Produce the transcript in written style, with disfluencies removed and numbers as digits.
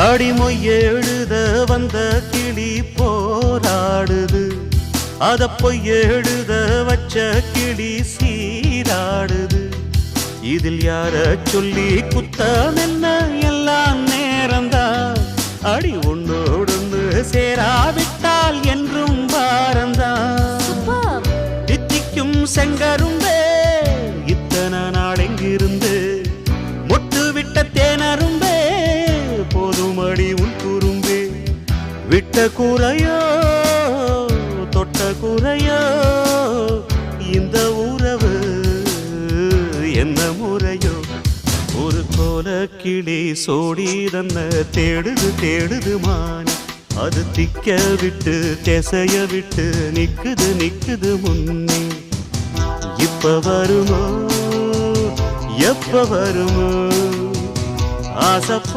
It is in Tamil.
அடிமொய் எழுத வந்த கிளி போராடுது, அத பொய் எழுத வச்ச கிளி சீராடுது. இதில் யார சொல்லி குத்தம் என்ன, எல்லாம் நேரம்தான். அடி ஒன்னோடொன்று சேராவிட்டால் என்றும் பாரம்தான். தித்திக்கும் செங்கரும்பே இத்தனை நாள் எங்கிருந்து, மொட்டு விட்ட தேனரும்பே போதும் அடி உன் குறும்பே. விட்ட கூரையோ தொட்ட கூரையோ இந்த உறவு என்ன முறையோ. ஒரு கோல கிளி சோடி தன்ன தேடுது தேடுது மான், அது திக்க விட்டு திசைய விட்டு நிக்குது நிக்குது முன்னே. இப்ப வருமோ எப்ப வருமோ ஆசை